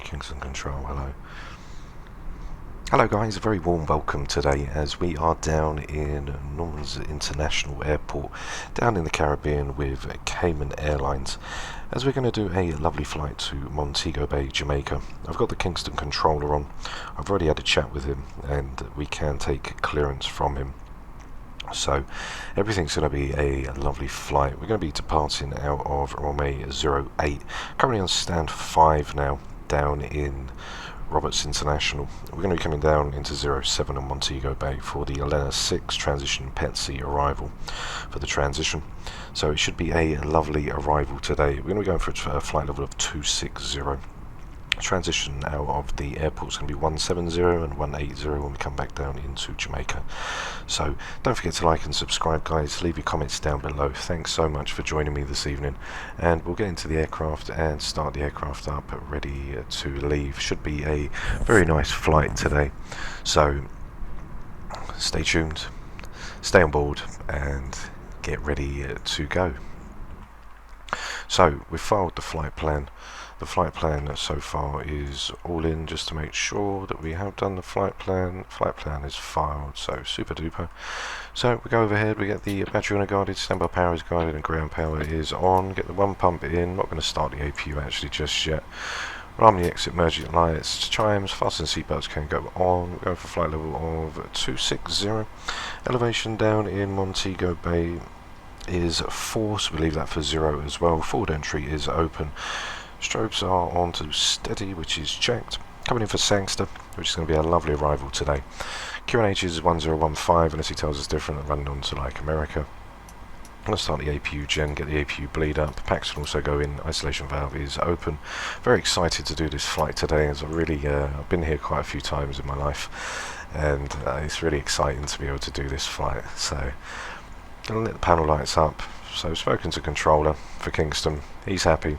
Kingston Control, hello. Hello guys, a very warm welcome today as we are down in Norman's International Airport down in the Caribbean with Cayman Airlines as we're going to do a lovely flight to Montego Bay, Jamaica. I've got the Kingston controller on. I've already had a chat with him and we can take clearance from him. So everything's going to be a lovely flight. We're going to be departing out of runway 08, currently on stand 5 now, down in Roberts International. We're going to be coming down into 07 on Montego Bay for the Elena 6 transition PETC arrival for the transition. So it should be a lovely arrival today. We're going to be going for a flight level of 260. Transition out of the airport is going to be 170 and 180 when we come back down into Jamaica. So don't forget to like and subscribe guys, leave your comments down below. Thanks so much for joining me this evening, and we'll get into the aircraft and start the aircraft up ready to leave. Should be a very nice flight today, so stay tuned, stay on board and get ready to go. So we've filed the flight plan. The flight plan so far is all in, just to make sure that we have done the flight plan. Flight plan is filed, so super duper. So we go overhead, we get the battery unguarded, standby power is guided and ground power is on. Get the one pump in, not going to start the APU actually just yet. Alarm the exit emergency lights, chimes, fasten seatbelts can go on. We're going for flight level of 260. Elevation down in Montego Bay is 4, so we leave that for 0 as well. Forward entry is open. Strobes are on to steady, which is checked. Coming in for Sangster, which is going to be a lovely arrival today. QNH is 1015, unless he tells us different, and running on to like America. I'm going to start the APU gen, get the APU bleed up. Packs can also go in, isolation valve is open. Very excited to do this flight today, as I've been here quite a few times in my life, and it's really exciting to be able to do this flight. So, going to let the panel lights up. So, spoken to controller for Kingston, he's happy.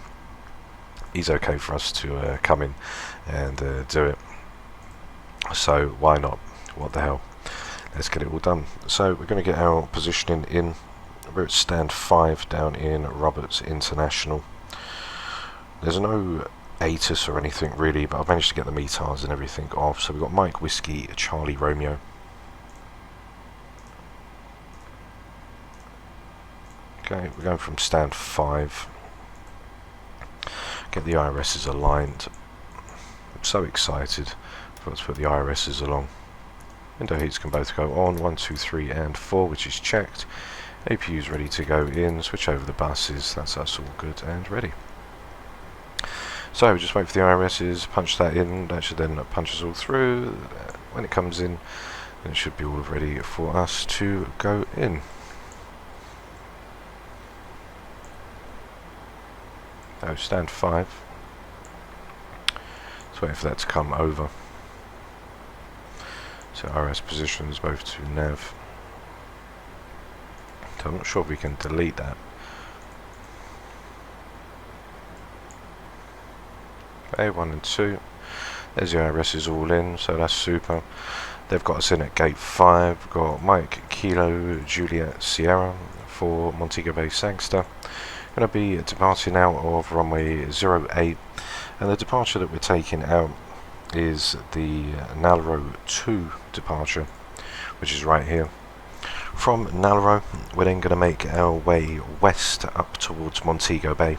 He's okay for us to come in and do it, so why not? What the hell, let's get it all done. So we're going to get our positioning in. We're at stand 5 down in Roberts International. There's no ASUS or anything really, but I've managed to get the METARs and everything off. So we've got Mike Whiskey Charlie Romeo. Okay, we're going from stand 5. Get the IRSs aligned. I'm so excited for us to put the IRSs along. Window heats can both go on, 1, 2, 3 and 4, which is checked. APU is ready to go in, switch over the buses, that's us all good and ready. So we just wait for the IRSs, punch that in, that should then punch us all through. When it comes in, then it should be all ready for us to go in. Oh, stand 5. Just waiting for that to come over. So RS positions both to nav. So I'm not sure if we can delete that. Okay, 1 and 2. There's the IRSs all in, so that's super. They've got us in at gate 5. We've got Mike Kilo Juliet Sierra for Montego Bay Sangster. Going to be departing out of runway 08, and the departure that we're taking out is the Nalro 2 departure, which is right here. From Nalro, we're then going to make our way west up towards Montego Bay,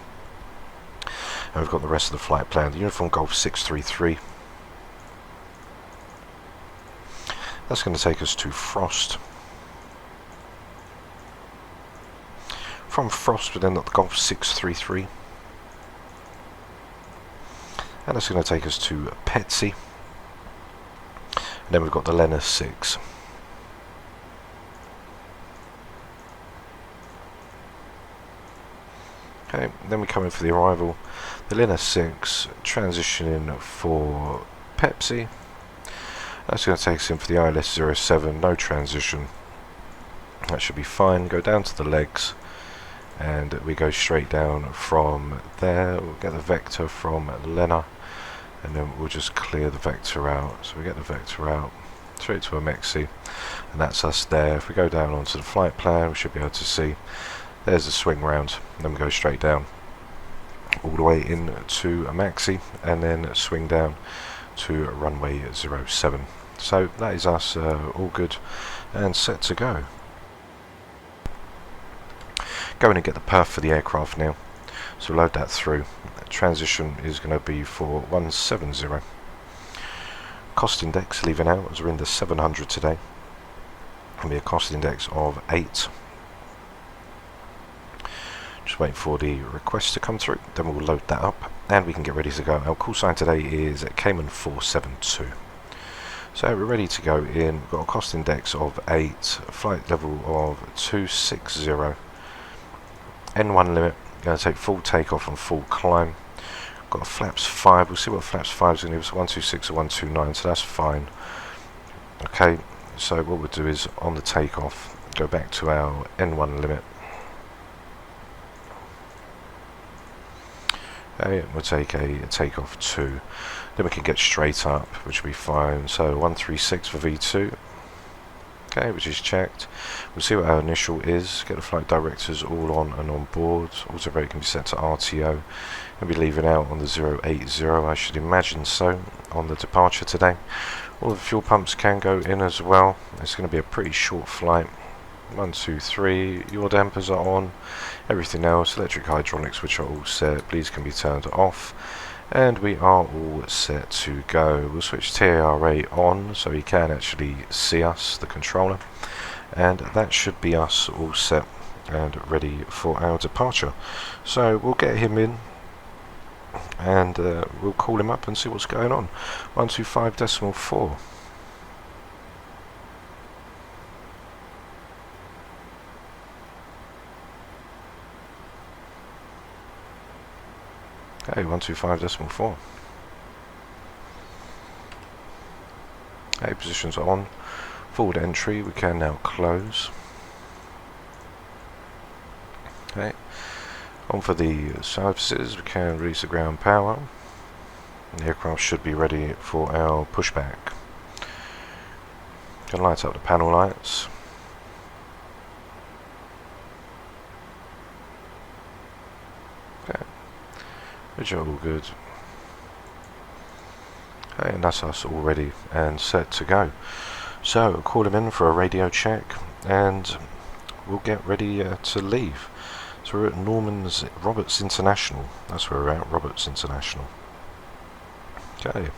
and we've got the rest of the flight planned. Uniform Golf 633. That's going to take us to Frost. From Frost we then got the Golf 633, and that's going to take us to PETC, and then we've got the Elena 6. Okay, then we come in for the arrival. The Elena 6 transitioning for Pepsi. That's going to take us in for the ILS 07, no transition. That should be fine. Go down to the legs. And we go straight down from there. We'll get the vector from Lena, and then we'll just clear the vector out. So we get the vector out straight to a Mexi, and that's us there. If we go down onto the flight plan, we should be able to see there's the swing round, and then we go straight down. all the way in to a maxi and then swing down to runway 07. So that is us all good and set to go. Go in and get the perf for the aircraft now. So load that through. Transition is going to be for 170. Cost index leaving out as we're in the 700 today. Going to be a cost index of 8. Just waiting for the request to come through, then we'll load that up and we can get ready to go. Our call sign today is Cayman 472. So we're ready to go in. We've got a cost index of 8, flight level of 260, N1 limit, going to take full takeoff and full climb. Got a flaps 5, we'll see what flaps 5 is going to give us, 126 or 129, so that's fine. Okay, so what we'll do is on the takeoff, go back to our N1 limit. Okay, we'll take a takeoff 2, then we can get straight up, which will be fine. So 136 for V2, okay, which is checked. We'll see what our initial is, get the flight directors all on and on board. Auto brake can be set to RTO, and be leaving out on the 080, I should imagine so, on the departure today. All the fuel pumps can go in as well. It's going to be a pretty short flight. 1, 2, 3, your dampers are on, everything else, electric hydraulics which are all set, bleeds can be turned off, and we are all set to go. We'll switch TARA on so he can actually see us, the controller, and that should be us all set and ready for our departure. So we'll get him in and we'll call him up and see what's going on. 125.4. Okay, 125.4. Okay, positions are on. Forward entry, we can now close. Okay, on for the surfaces, we can release the ground power. The aircraft should be ready for our pushback. Can light up the panel lights. Okay, which are all good. Okay, and that's us all ready and set to go. So we'll call him in for a radio check and we'll get ready to leave. So we're at Roberts International. That's where we're at, Roberts International. Okay.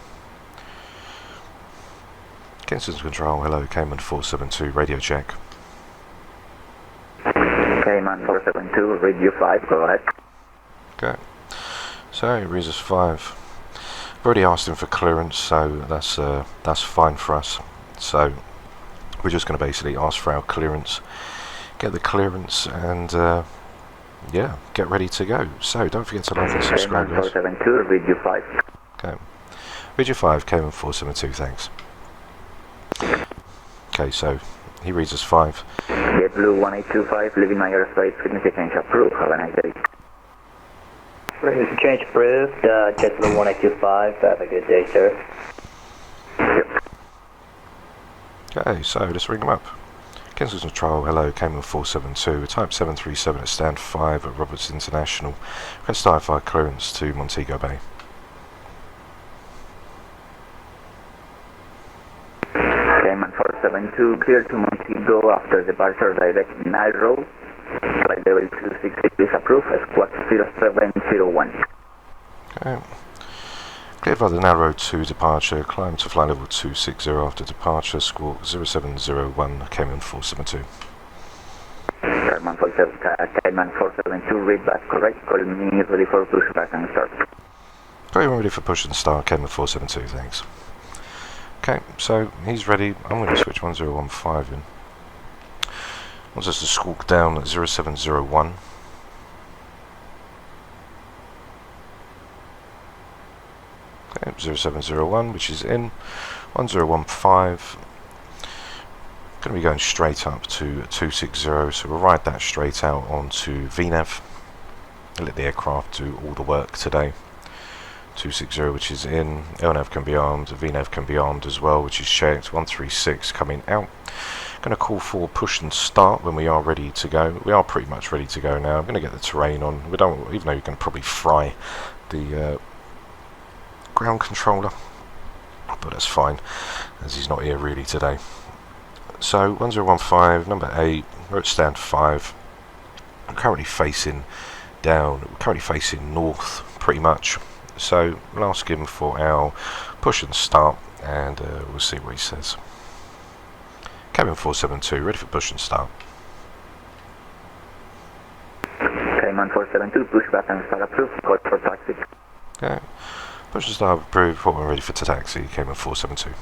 Kingston Control, hello, Cayman 472, radio check. Cayman 472, radio 5, go ahead. Okay. So, Resus 5. I've already asked him for clearance, so that's fine for us. So, we're just going to basically ask for our clearance, get the clearance, and yeah, get ready to go. So, don't forget to like and subscribe, guys. Cayman 472, radio 5. Okay. Radio 5, Cayman 472, thanks. Okay, so, he reads us 5. JetBlue 1825, leaving my airspace, frequency change approved, have a nice day. Frequency change approved, JetBlue 1825, have a good day, sir. Yep. Okay, so let's ring them up. Kingston Control, hello, Cayman 472, type 737 at stand 5 at Roberts International. Request IFI clearance to Montego Bay. Cayman 472, clear to Montego after departure direct narrow. Flight level 260 is approved, squawk 0701. Okay. Cleared by the narrow 2 departure, climb to flight level 260 after departure, squawk 0701, Cayman 472. Cayman 472, read back correct, call me ready for pushback and start. Got you ready for push and start, Cayman 472, thanks. Okay, so he's ready. I'm going to switch 1015 in. Wants us to squawk down at 0701. Okay, 0701, which is in. 1015. Going to be going straight up to 260, so we'll ride that straight out onto VNAV. Let the aircraft do all the work today. 260, which is in. LNAV can be armed, VNAV can be armed as well, which is checked. 136 coming out. Going to call for push and start when we are ready to go. We are pretty much ready to go now. I'm going to get the terrain on. We don't, even though you're going to probably fry the ground controller, but that's fine as he's not here really today. So 1015, number 8, we're at stand 5. I'm currently facing down, we're currently facing north pretty much. So we'll ask him for our push and start, and we'll see what he says. Cayman 472, ready for push and start. Cayman 472, pushback and start approved, code for taxi. Okay, push and start approved, we're ready for taxi, Cayman 472.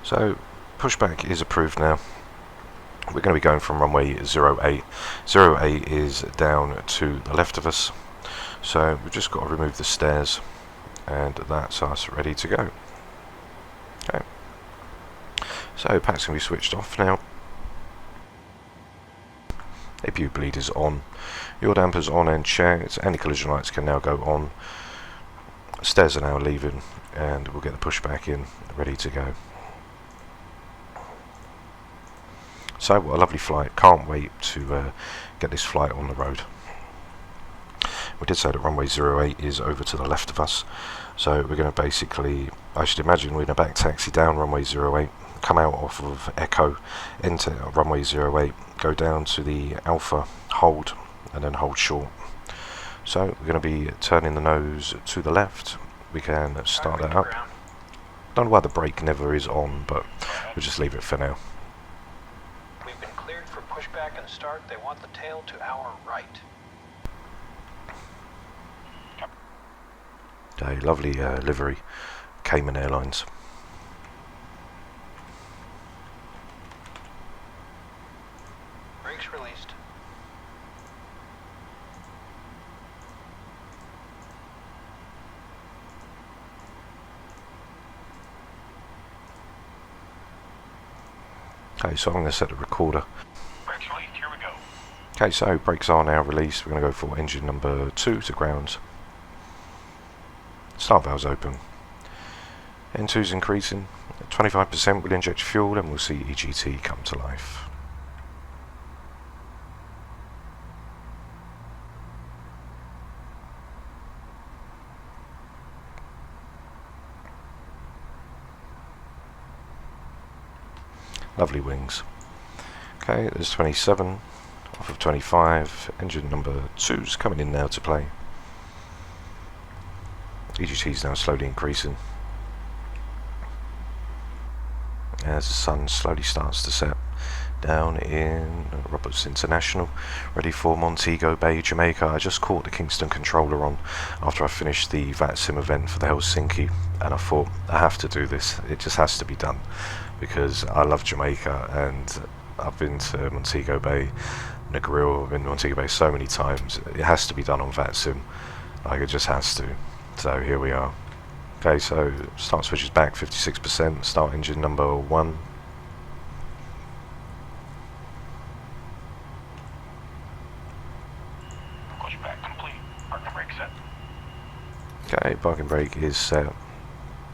So pushback is approved now. We're going to be going from runway 08. 08 is down to the left of us. So we've just got to remove the stairs, and that's us ready to go. Okay. So pack's going to be switched off now. APU bleed is on. Your dampers on and checked. Anti-collision lights can now go on. Stairs are now leaving, and we'll get the pushback in, ready to go. So what a lovely flight. Can't wait to get this flight on the road. We did say that runway 08 is over to the left of us, so we're going to basically, I should imagine we're going to back taxi down runway 08, come out off of Echo, enter runway 08, go down to the Alpha, hold, and then hold short. So we're going to be turning the nose to the left. We can start that up. Don't know why the brake never is on, but we'll just leave it for now. We've been cleared for pushback and start. They want the tail to our right. A lovely livery, Cayman Airlines. Brakes released. Okay, so I'm going to set the recorder. Brakes released, here we go. Okay, so brakes are now released. We're going to go for engine number 2 to ground. Start valves open. N2's increasing. At 25% we'll inject fuel, and we'll see EGT come to life. Lovely wings. Okay, there's 27 off of 25. Engine number 2's coming in now to play. EGT is now slowly increasing as the sun slowly starts to set down in Roberts International, ready for Montego Bay, Jamaica. I just caught the Kingston controller on after I finished the Vatsim event for the Helsinki, and I thought I have to do this. It just has to be done because I love Jamaica, and I've been to Montego Bay, Negril, I've been to Montego Bay so many times. It has to be done on Vatsim. Like, it just has to. So here we are. Okay, so start switches back 56%, start engine number 1. Pushback complete. Parking brake set. Okay, parking brake is set.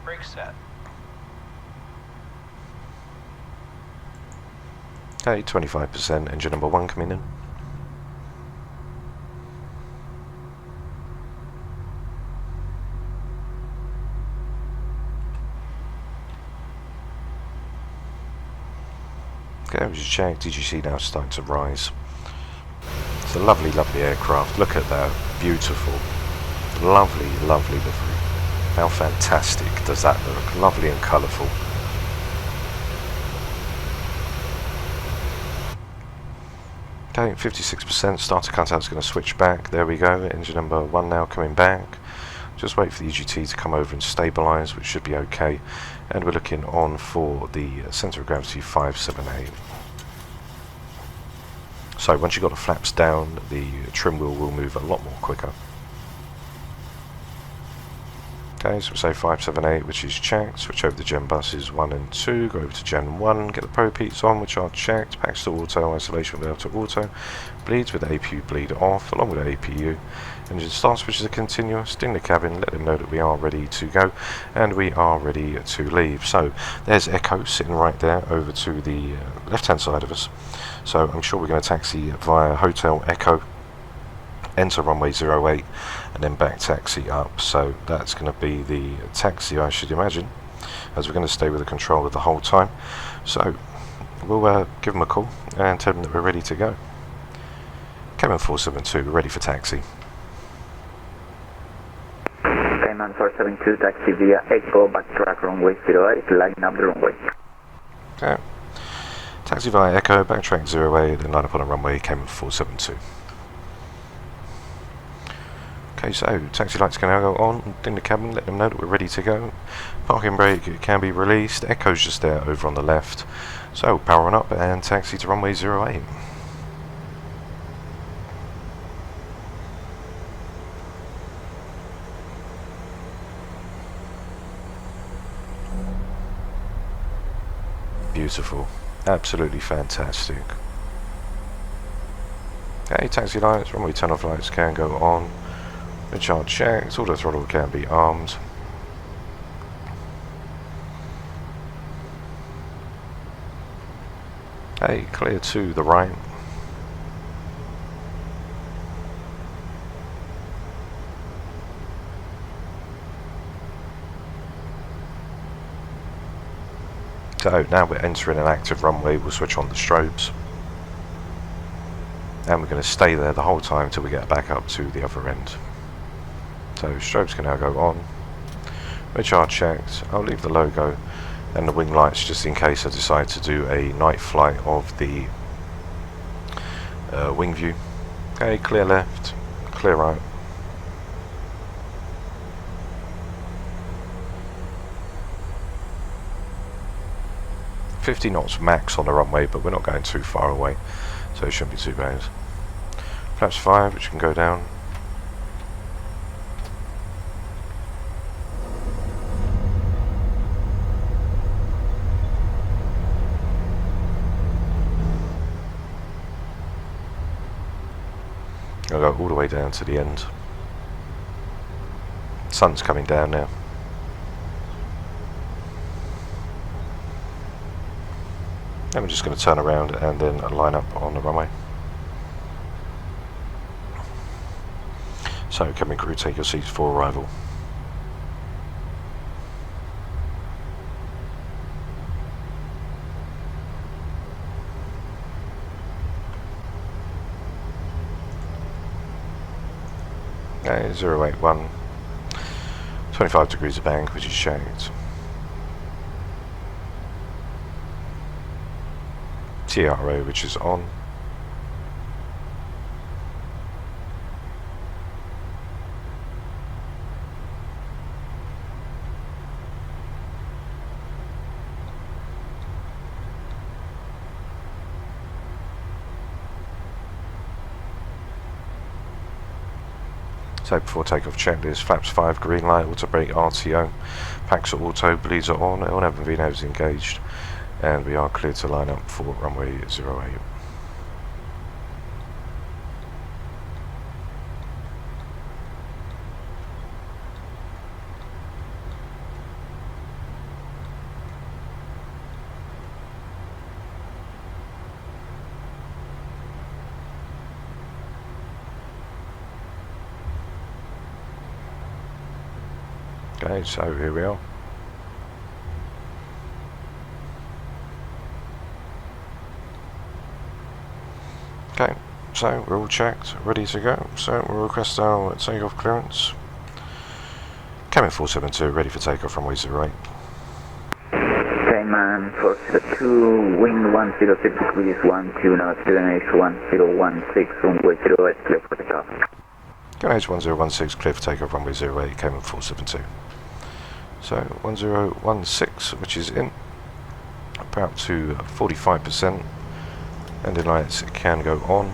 Brake set. Okay, 25%, engine number 1 coming in. Okay, we just checked. DGC now starting to rise. It's a lovely, lovely aircraft. Look at that. Beautiful. Lovely, lovely livery. How fantastic does that look? Lovely and colourful. Okay, 56%. Starter cutout's going to switch back. There we go. Engine number 1 now coming back. Just wait for the EGT to come over and stabilise, which should be okay. And we're looking on for the centre of gravity 578. So once you've got the flaps down, the trim wheel will move a lot more quicker. Okay, so we'll say 578, which is checked. Switch over to Gen buses 1 and 2. Go over to Gen 1. Get the Pro Peats on, which are checked. Packs to auto, isolation without to auto. Bleeds with APU bleed off, along with APU. Engine start switches are continuous. Ding the cabin, let them know that we are ready to go, and we are ready to leave. So there's Echo sitting right there over to the left hand side of us. So I'm sure we're going to taxi via Hotel Echo, enter runway 08, and then back taxi up. So that's going to be the taxi, I should imagine, as we're going to stay with the controller the whole time. So we'll give them a call and tell them that we're ready to go. Cayman 472, we're ready for taxi. Cayman 472, taxi via Echo, backtrack runway 08, line up the runway. Okay. Taxi via Echo, backtrack 08, then line up on a runway, Cayman 472. Okay, so taxi lights can now go on, ding the cabin, let them know that we're ready to go. Parking brake can be released, Echo's just there over on the left. So power on up and taxi to runway 08. Beautiful, absolutely fantastic. Okay, taxi lights, runway turn off lights can go on. Recharge checked, auto throttle can be armed. Okay, clear to the right. So now we're entering an active runway, we'll switch on the strobes. And we're going to stay there the whole time till we get back up to the other end. So strobes can now go on. Recharge checked. I'll leave the logo and the wing lights just in case I decide to do a night flight of the wing view. Okay, clear left, clear right. .50 knots max on the runway, but we're not going too far away, so it shouldn't be too bad. Flaps 5, which can go down. I'll go all the way down to the end. Sun's coming down now. And we're just going to turn around and then line up on the runway. So cabin crew, take your seats for arrival. Okay, 081, 25 degrees of bank, which is checked. TRO, which is on. So before takeoff checklist, flaps 5, green light, auto brake, RTO, packs are auto, bleeds are on, L11V is engaged, and we are cleared to line up for runway 08. Okay, so here we are. Okay, so we're all checked, ready to go. So we'll request our takeoff clearance. Cayman 472, ready for takeoff runway 08. Cayman 472, wind 106 degrees, 12 knots, QNH 1016, runway 08, clear for takeoff. QNH 1016, clear for takeoff runway 08, Cayman 472. So 1016, which is in, about to 45%. Ending lights can go on.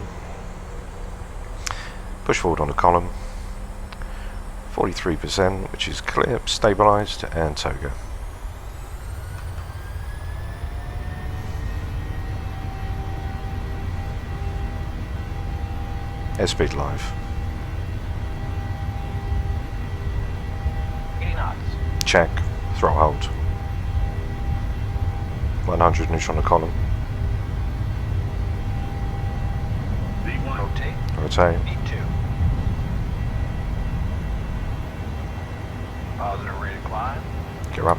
Push forward on the column. 43%, which is clear, stabilised, and toga. Airspeed live. check, throttle hold. 100 neutral on the column. Rotate. Rotate. E2. Positive rate of climb. Gear up.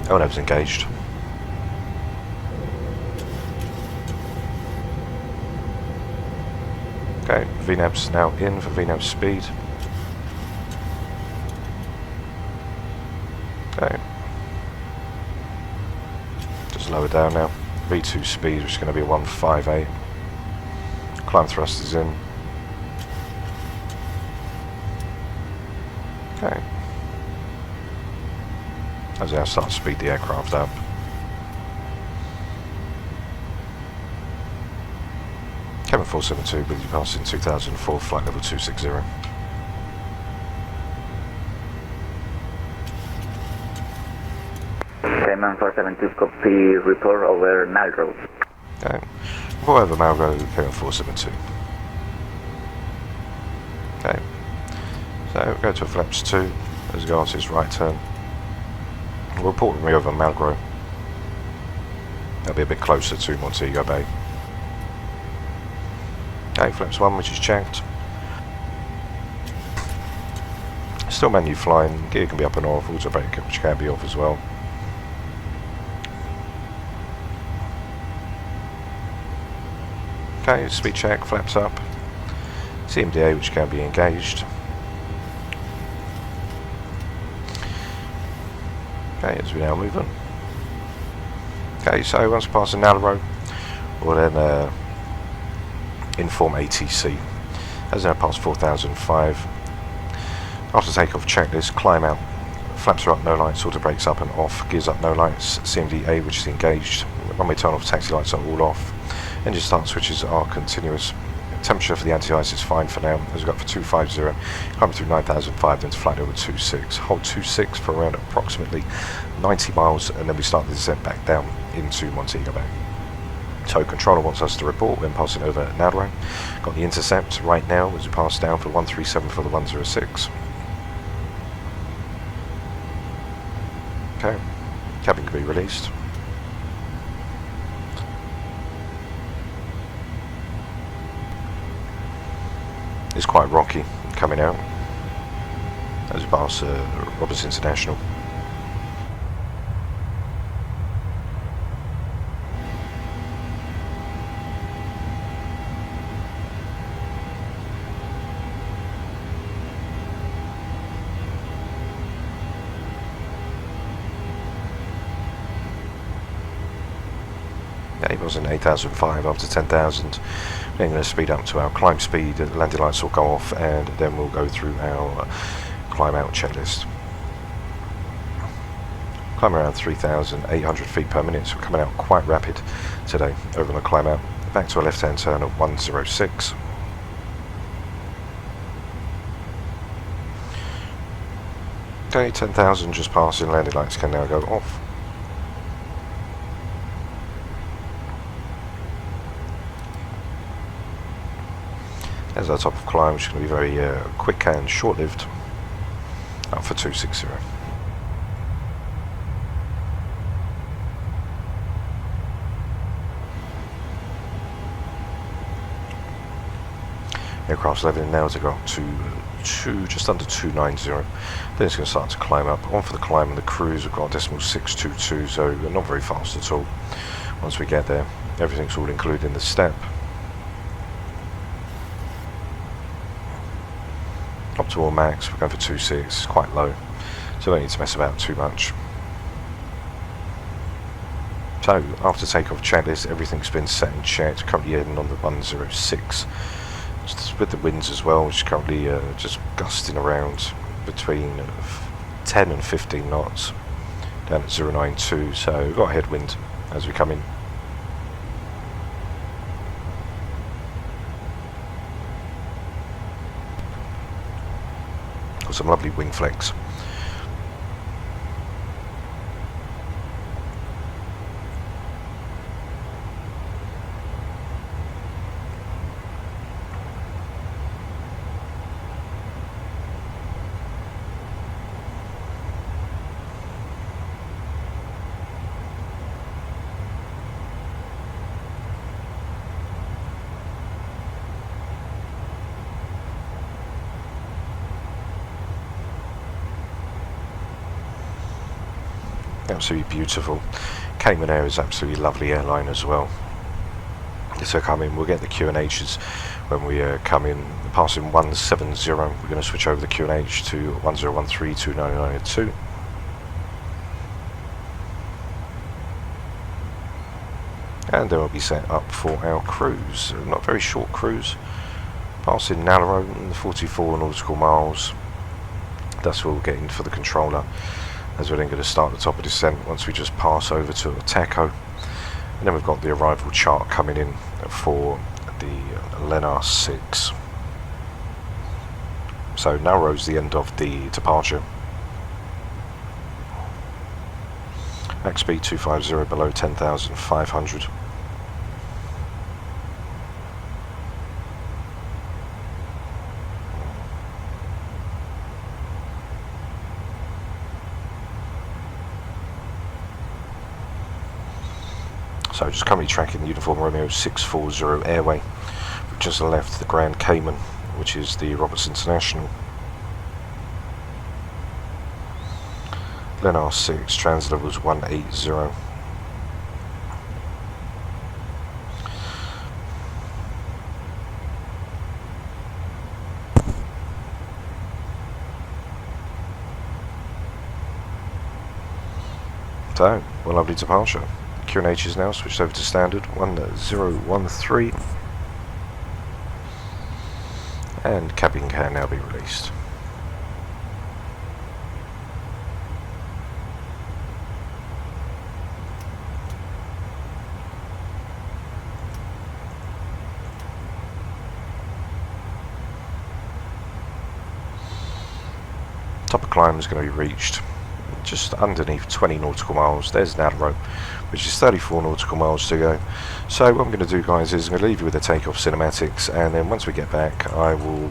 LNAV's engaged. Okay, VNAV's now in for VNAV speed. Okay. Just lower down now. V2 speed, which is going to be 158. Climb thrust is in. Okay. As I start to speed the aircraft up. Cayman 472 with you passing 2004 flight level 260. Cayman 472 copy report over Nile Road. Okay. Report over Malgo, Cayman 472. Okay. So go to flaps 2 as you go onto his right turn. We'll report me over Malgro. That'll be a bit closer to Montego Bay. Okay, flaps 1, which is checked. Still menu flying, gear can be up and off, auto brake which can be off as well. Okay, speed check, flaps up. CMDA which can be engaged. Okay, as we now move on. Okay, so once we pass the Nalro, we'll then inform ATC. As now past 4005. After takeoff checklist, climb out. Flaps are up, no lights, auto brakes up and off, gears up, no lights, CMDA which is engaged. Runway turn off, taxi lights are all off. Engine start switches are continuous. Temperature for the anti-ice is fine for now, as we've got for 250, climbing through 9005, then to flight over 26. Hold 26 for around approximately 90 miles, and then we start the descent back down into Montego Bay. So controller wants us to report when passing over Nalro. Got the intercept right now as we pass down for 137 for the 106. Okay, cabin can be released. It's quite rocky coming out as we pass Roberts International. Yeah, it was in 8,005 after 10,000. Then going to speed up to our climb speed, the landing lights will go off, and then we'll go through our climb out checklist. Climb around 3,800 feet per minute, so we're coming out quite rapid today over on the climb out. Back to a left hand turn at 106. Okay, 10,000 just passing, landing lights can now go off. As our top of climb, which is going to be very quick and short-lived, up for 260. Aircraft's leveling now to go up to just under 290. Then it's going to start to climb up. On for the climb and the cruise, we've got decimal 622, so we're not very fast at all. Once we get there, everything's all included in the step. Optimal max, we're going for 2.6, it's quite low, so don't need to mess about too much. So, after takeoff checklist, everything's been set and checked, currently in on the 106, just with the winds as well, which is currently just gusting around between 10 and 15 knots, down at 092, so we've got a headwind as we come in. Some lovely wing flex. Absolutely beautiful. Cayman Air is absolutely lovely airline as well. So come in, we'll get the QNHs when we come in, passing 170, we're going to switch over the QNH to 1013-29902. And then we'll be set up for our cruise, not very short cruise, passing Nallero, 44 nautical miles. That's where we'll get in for the controller, as we're then going to start the top of descent once we just pass over to Montego. And then we've got the arrival chart coming in for the Lenar 6. So Nallero's the end of the departure. Max speed 250 below 10,500. So just currently tracking the Uniform Romeo 640 Airway. We've just left the Grand Cayman, which is the Roberts International. Lenar 6, trans levels 180. So, well, lovely departure. QNH is now switched over to standard 1013, and cabin can now be released. Top of climb is going to be reached just underneath 20 nautical miles. There's Nallero, which is 34 nautical miles to go. So what I'm going to do, guys, is I'm going to leave you with the takeoff cinematics, and then once we get back I will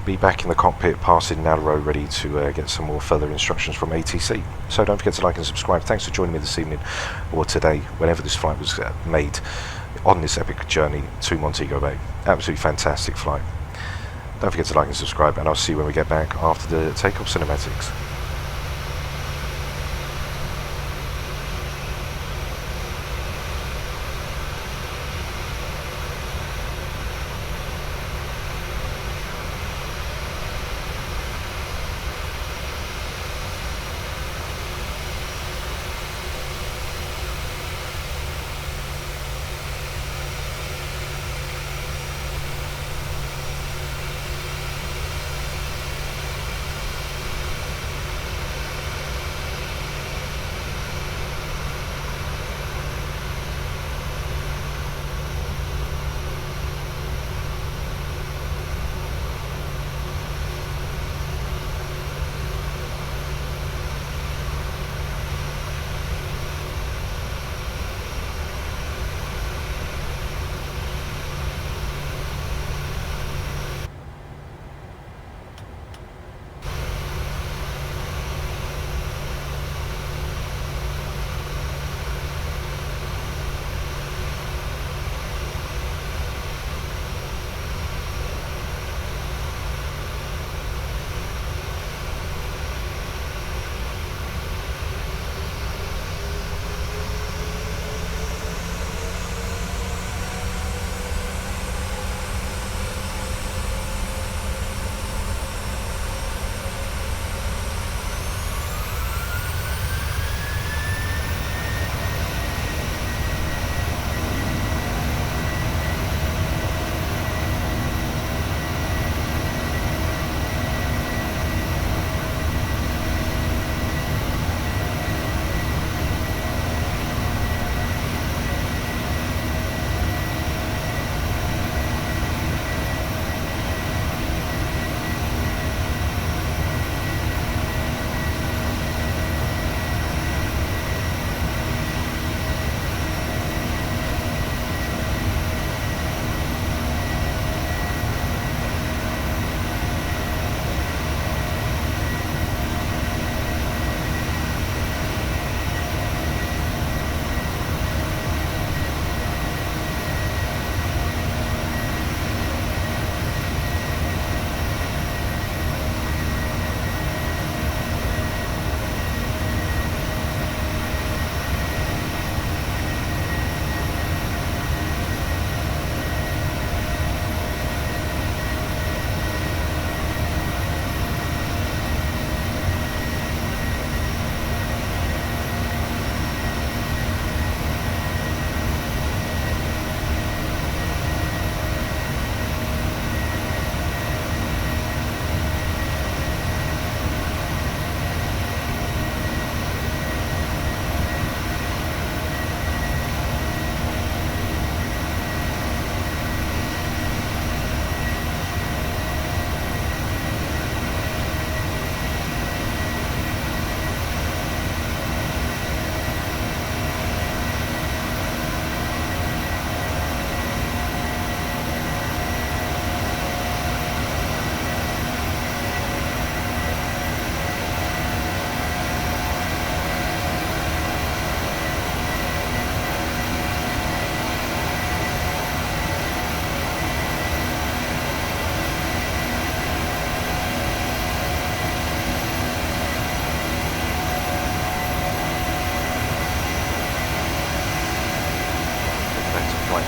be back in the cockpit passing Nallero, ready to get some more further instructions from ATC. So don't forget to like and subscribe. Thanks for joining me this evening, or today, whenever this flight was made, on this epic journey to Montego Bay. Absolutely fantastic flight. Don't forget to like and subscribe, and I'll see you when we get back after the takeoff cinematics.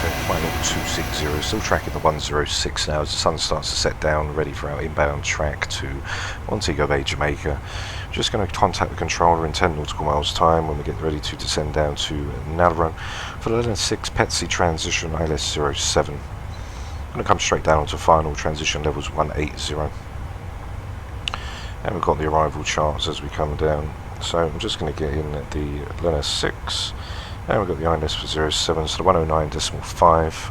final 260, still tracking the 106 now as the sun starts to set down, ready for our inbound track to Montego Bay, Jamaica. Just going to contact the controller in 10 nautical miles time when we get ready to descend down to Nalero for the Leonard 6 PETC transition ILS-07. I'm going to come straight down to final transition levels 180. And we've got the arrival charts as we come down. So I'm just going to get in at the Leonard 6. And we've got the ILS-07, so the 109.5.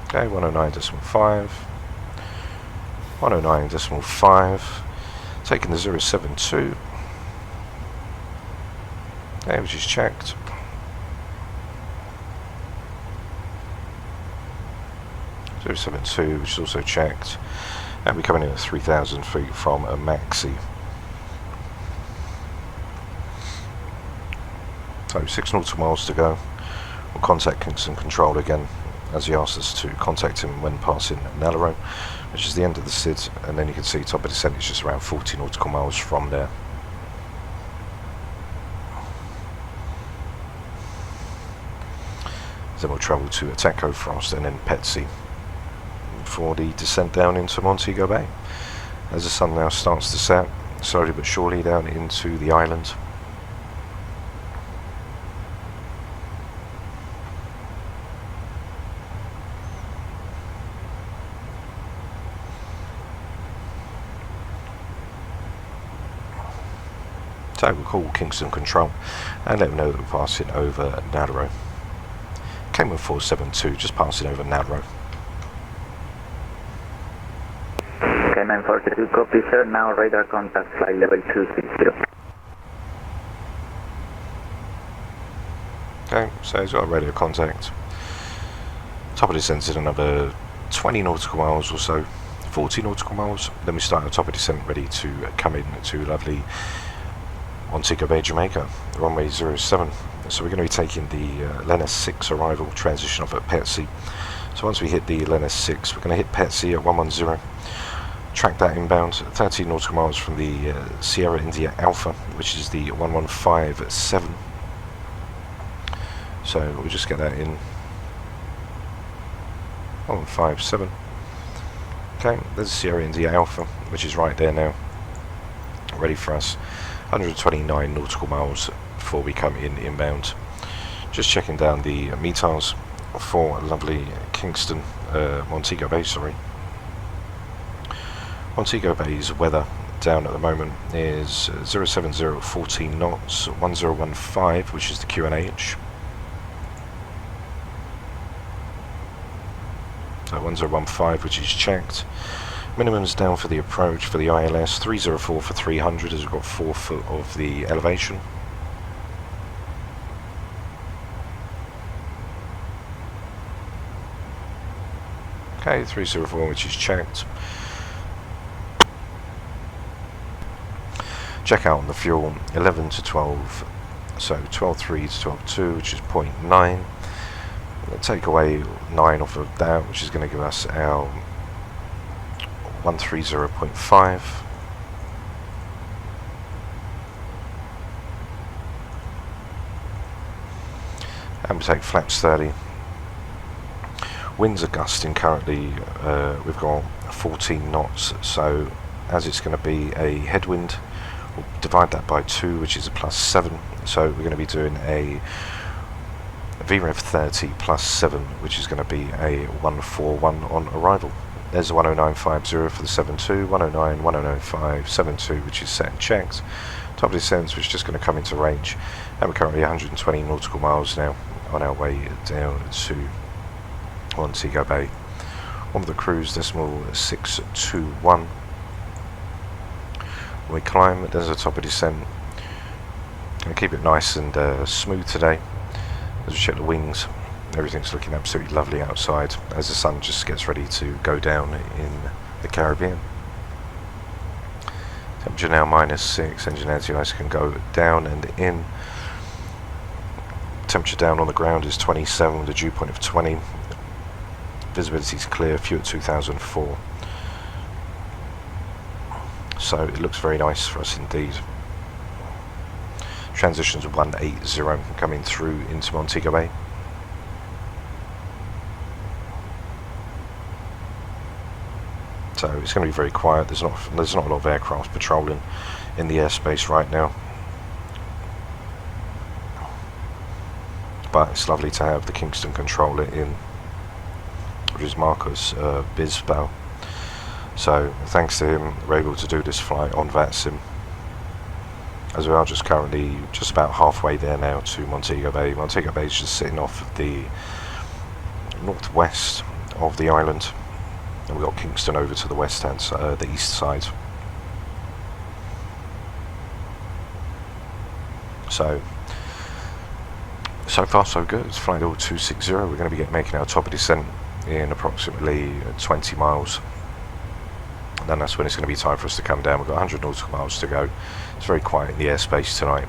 Okay, 109.5. 109.5. Taking the 072. Okay, which is checked. .072, which is also checked. And we're coming in at 3,000 feet from a maxi. So 6 nautical miles to go. We'll contact Kingston Control again, as he asked us to contact him when passing Nalero, which is the end of the SID, and then you can see top of descent is just around 40 nautical miles from there. Then we'll travel to Attaco Frost and then PETC for the descent down into Montego Bay. As the sun now starts to set, slowly but surely down into the island. So we'll call Kingston Control and let them know that we're passing over Nalero. Cayman 472, just passing over Nalero. Cayman 42, copy sir, now radar contact flight level 260. Okay, so he's got a radio contact. Top of descent is another 20 nautical miles or so, 40 nautical miles. Then we start our top of descent ready to come in to lovely Montego Bay, Jamaica, runway 07. So we're going to be taking the Leonard 6 arrival transition off at PETC. So once we hit the Leonard 6, we're going to hit PETC at 110, track that inbound 30 nautical miles from the Sierra India Alpha, which is the 1157. So we'll just get that in 157. Okay, there's Sierra India Alpha, which is right there now, ready for us. 129 nautical miles before we come in inbound. Just checking down the METARs for lovely Kingston, Montego Bay, sorry. Montego Bay's weather down at the moment is 070 14 knots, 1015, which is the QNH. So 1015, which is checked. Minimum's down for the approach for the ILS, 304 for 300 as we've got 4 foot of the elevation. Okay, 304, which is checked. Check out on the fuel, 11 to 12, so 12.3 to 12.2, which is 0.9. Take away 9 off of that, which is going to give us our 130.5. And we take flaps 30. Winds are gusting currently, we've got 14 knots, so as it's going to be a headwind, we'll divide that by 2, which is a +7, so we're going to be doing a VREV 30 +7, which is going to be a 141 on arrival. There's a 109.50 for the 72, 109, 109.5, 72, which is set and checked. Top of descent, which is just going to come into range, and we're currently 120 nautical miles now on our way down to Montego Bay. On the cruise decimal 621. We climb, there's a top of descent. Going to keep it nice and smooth today. As we check the wings, everything's looking absolutely lovely outside as the sun just gets ready to go down in the Caribbean. Temperature now -6, engine anti-ice can go down and in. Temperature down on the ground is 27 with a dew point of 20. Visibility is clear, few at 2004. So it looks very nice for us indeed. transitions 180 coming through into Montego Bay. So it's going to be very quiet. There's not a lot of aircraft patrolling in the airspace right now, but it's lovely to have the Kingston controller in, which is Marcus Bisbal. So thanks to him, we're able to do this flight on Vatsim, as we are just currently just about halfway there now to Montego Bay. Montego Bay is just sitting off the northwest of the island, and we've got Kingston over to the west hand side, the east side. So far so good. It's flight level 260. We're going to be making our top of descent in approximately 20 miles. And then that's when it's going to be time for us to come down. We've got 100 nautical miles to go. It's very quiet in the airspace tonight,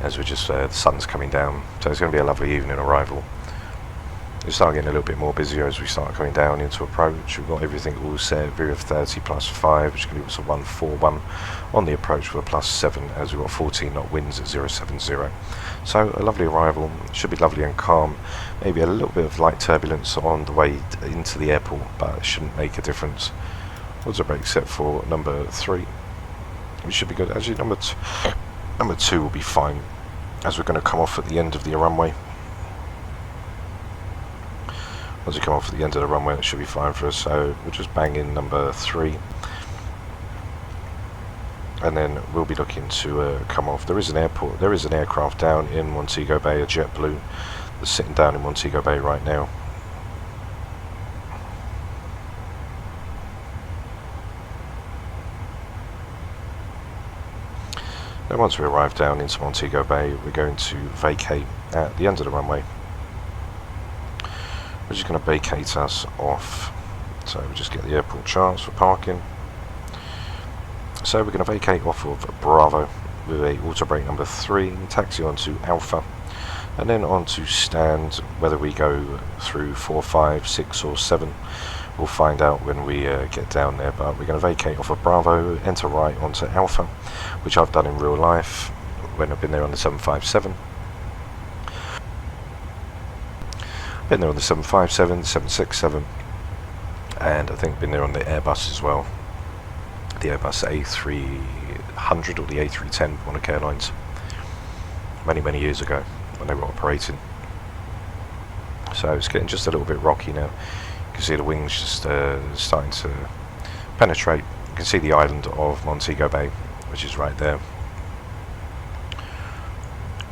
as we're just the sun's coming down. So it's going to be a lovely evening arrival. We'll start getting a little bit more busier as we start coming down into approach. We've got everything all set. VIR of 30 plus 5, which is going to give us a 141 on the approach with a plus 7, as we've got 14 knot winds at 070. So a lovely arrival. Should be lovely and calm. Maybe a little bit of light turbulence on the way into the airport, but it shouldn't make a difference. What's a brake set for number 3? We should be good. Actually, number 2 will be fine, as we're going to come off at the end of the runway. Once we come off at the end of the runway, it should be fine for us. So we'll just bang in number 3, and then we'll be looking to come off. There is an aircraft down in Montego Bay, a JetBlue, that's sitting down in Montego Bay right now. Then once we arrive down into Montego Bay, we're going to vacate at the end of the runway. We're just going to vacate us off. So we just get the airport charts for parking. So we're going to vacate off of Bravo with a auto brake number 3, taxi onto Alpha, and then onto stand. Whether we go through 4, 5, 6 or 7, we'll find out when we get down there. But we're going to vacate off of Bravo, enter right onto Alpha, which I've done in real life when I've been there on the 757. Been there on the 757, 767, and I think been there on the Airbus as well. The Airbus A300 or the A310, Boeing Airlines, many years ago when they were operating. So it's getting just a little bit rocky now. You can see the wings just starting to penetrate. You can see the island of Montego Bay, which is right there.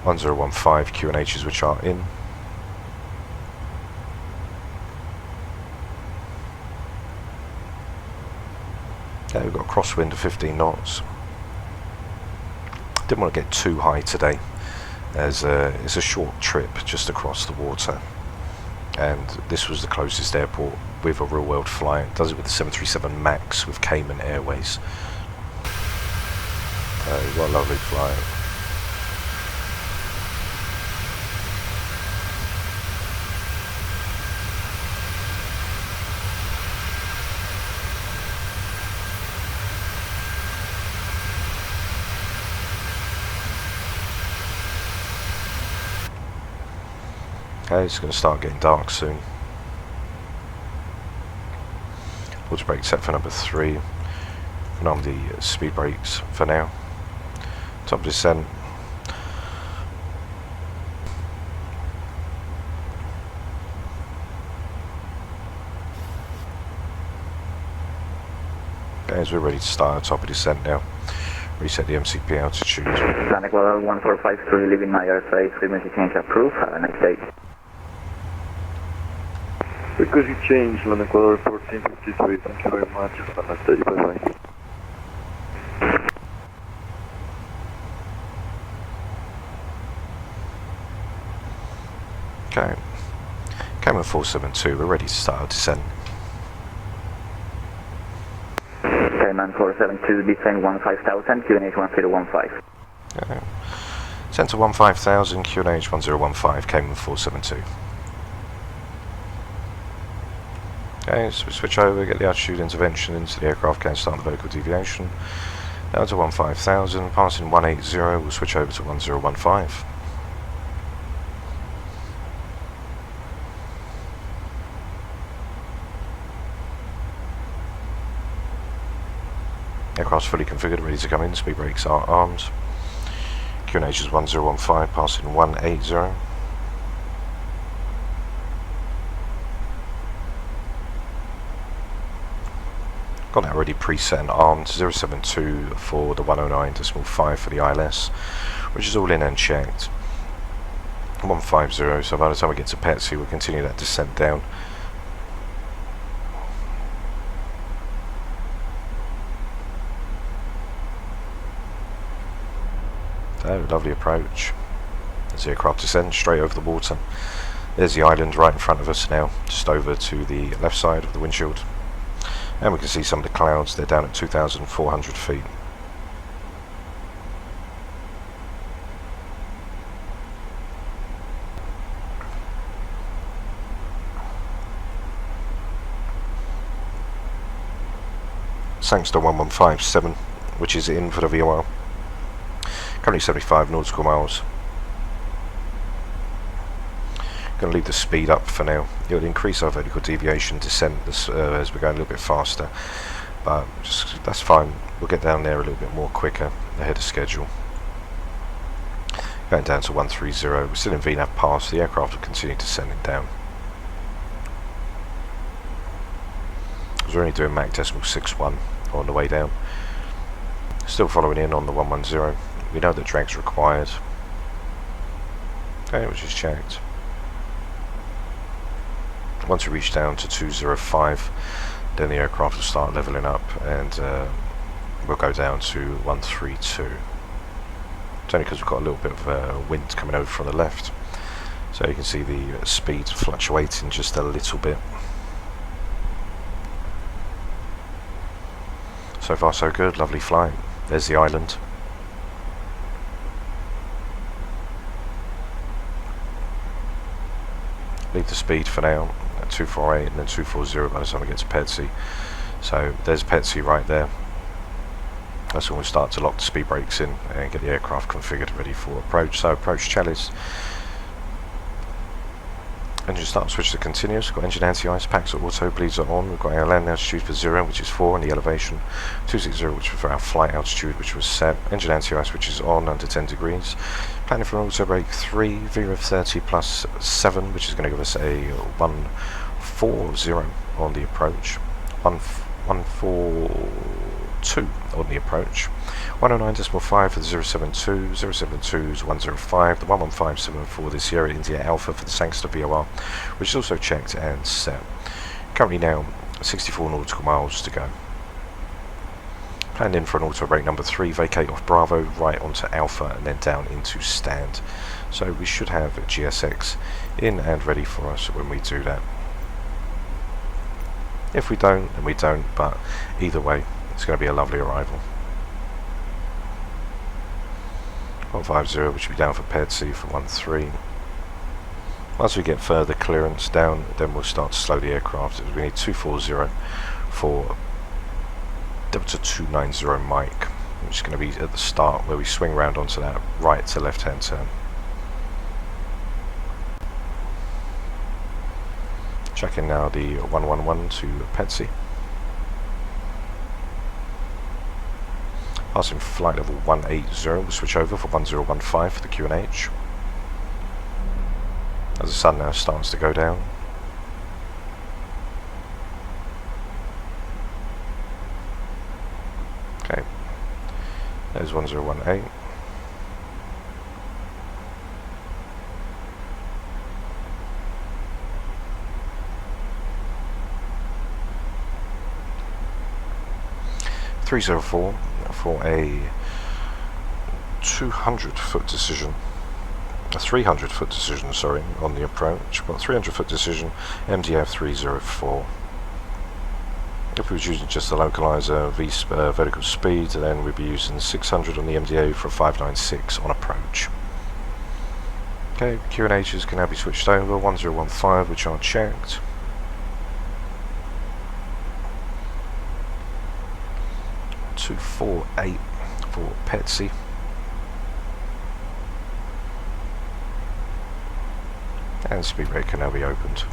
1015 QNHs which are in. Okay, we've got a crosswind of 15 knots. Didn't want to get too high today, as it's a short trip just across the water, and this was the closest airport with a real world flight. Does it with the 737 MAX with Cayman Airways. What a lovely flight. Okay, it's going to start getting dark soon. Auto brake set for number 3, and on the speed brakes for now. Top descent. Okay, as we're ready to start our top of descent now. Reset the MCP altitude. Plan Ecuador 1453, leaving my airspace, frequency change approved. Have a nice day. Frequency change, Land Ecuador 1453, thank you very much. Have a nice day, bye bye. Okay, Cayman 472, we're ready to start our descent. Cayman 472, descend 15,000, QNH 1015. Okay. Centre 15,000, QNH 1015, Cayman 472. Okay, so we switch over, get the altitude intervention into the aircraft, can start the vertical deviation. Down to 15,000, passing 180, we'll switch over to 1015. Aircraft's fully configured, ready to come in, speed brakes are armed. QNH is 1015, passing 180. Got that already preset and armed. 072 for the 109.5 for the ILS, which is all in and checked. 150, so by the time we get to Petsy we'll continue that descent down. So, lovely approach. As the aircraft descends straight over the water. There's the island right in front of us now, just over to the left side of the windshield. And we can see some of the clouds, they're down at 2,400 feet. Sangster 1157, which is in for the VOR. Currently 75 nautical miles. Going to leave the speed up for now. It will increase our vertical deviation descent as we're going a little bit faster, but that's fine. We'll get down there a little bit more quicker ahead of schedule. Going down to 130. We're still in VNAV pass. The aircraft will continue descending down. We're only doing Mach decimal 61 on the way down. Still following in on the 110. We know that drag's required. Okay, which is checked. Once we reach down to 205, then the aircraft will start leveling up, and we'll go down to 132. It's only because we've got a little bit of wind coming over from the left, so you can see the speed fluctuating just a little bit. So far so good, lovely flight. There's the island. Leave the speed for now at 248 and then 240 by the time we get to Petsy. So there's Petsy right there. That's when we start to lock the speed brakes in and get the aircraft configured ready for approach. So approach chalice. Engine start switch to continuous. We've got engine anti-ice, packs are auto, bleeds are on. We've got our land altitude for 0, which is 4, and the elevation 260, which was for our flight altitude, which was set. Engine anti-ice, which is on under 10 degrees. Planning for an auto brake 3, V of 30 plus 7, which is going to give us a 140 on the approach. 142 on the approach. 109.5 for the 072, 072 is 105, the 115.7 for the Sierra India Alpha for the Sangster VOR, which is also checked and set. Currently now 64 nautical miles to go. Planned in for an auto brake number 3, vacate off Bravo, right onto Alpha and then down into stand. So we should have GSX in and ready for us when we do that. If we don't, then we don't, but either way, it's going to be a lovely arrival. 150, which will be down for Petsy for 13. Once we get further clearance down, then we'll start to slow the aircraft. We need 240 for Delta 290 Mike, which is going to be at the start where we swing round onto that right to left hand turn. Checking now the 111 to Petsy. Passing flight level 180, we'll switch over for 1015 for the QNH. As the sun now starts to go down. Okay, there's 1018. .304 for a 200-foot decision, a 300-foot decision, sorry, on the approach, but 300-foot decision, MDF 304. If we were using just the localizer vertical speed, then we'd be using 600 on the MDA for a 596 on approach. Okay, QNHs can now be switched over, 1015, which are checked. .248 for Petsy. And speed brake can now be opened.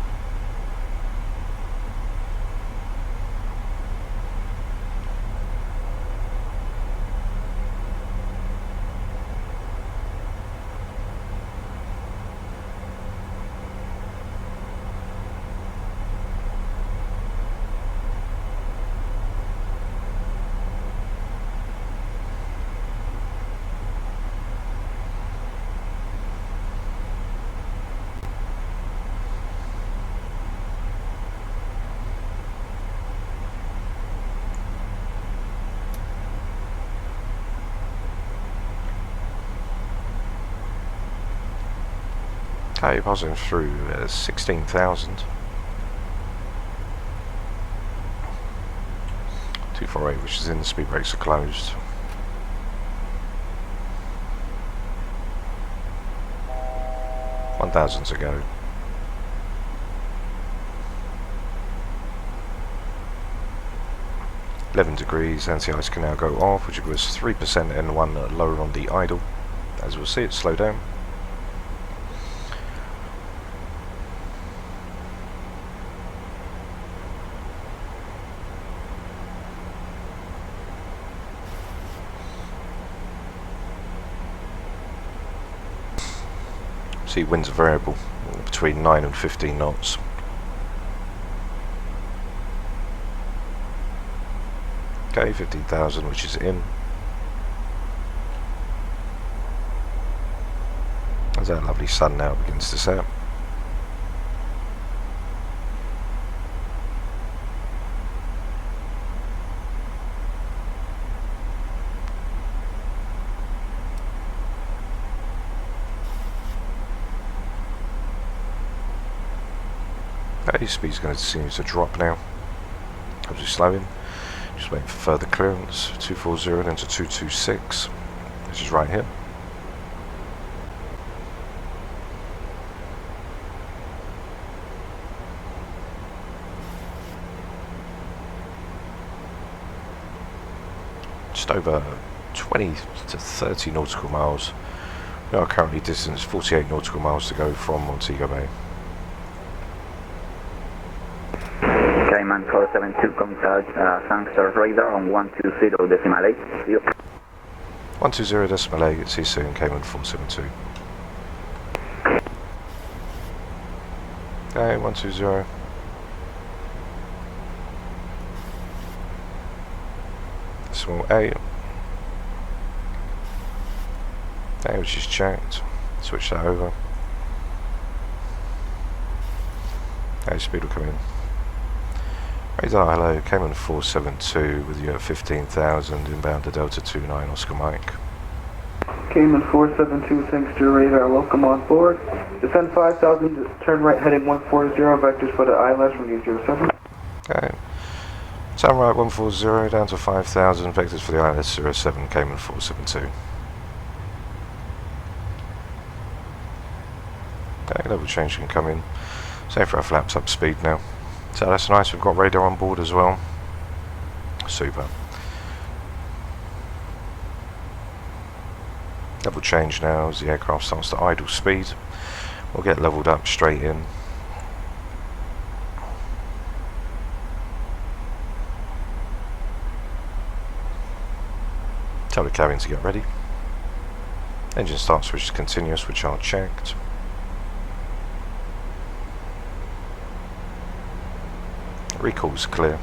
Okay, buzzing through 16,000. 248, which is in, the speed brakes are closed. $1,000 to go. $11 anti-ice can now go off, which was 3% and 1 lower on the idle. As we'll see it slow down. See, winds are variable between 9 and 15 knots. Okay, 15,000, which is in. As that lovely sun now begins to set. Speed's going to continue to drop now as we slow in. Just waiting for further clearance. 240 and into 226, which is right here. Just over 20 to 30 nautical miles. We are currently distance 48 nautical miles to go from Montego Bay. Cayman 472 contact sensor radar on 120.8. See you. 120.8, see you soon, Cayman 472. Okay, 120. Small 8. Okay, which is checked. Switch that over. Okay, speed will come in. Radar, hello, Cayman 472 with you at 15,000, inbound to Delta 29, Oscar Mike. Cayman 472, thanks to your radar, welcome on board. Descend 5,000, turn right heading 140, vectors for the ILS from 07. Okay, turn right 140, down to 5,000, vectors for the ILS 07, Cayman 472. Okay, level change can come in. Same for our flaps, up speed now. So that's nice, we've got radar on board as well. Super. Level change now as the aircraft starts to idle speed. We'll get leveled up straight in. Tell the cabin to get ready. Engine start switch is continuous, which are checked. Recall's clear.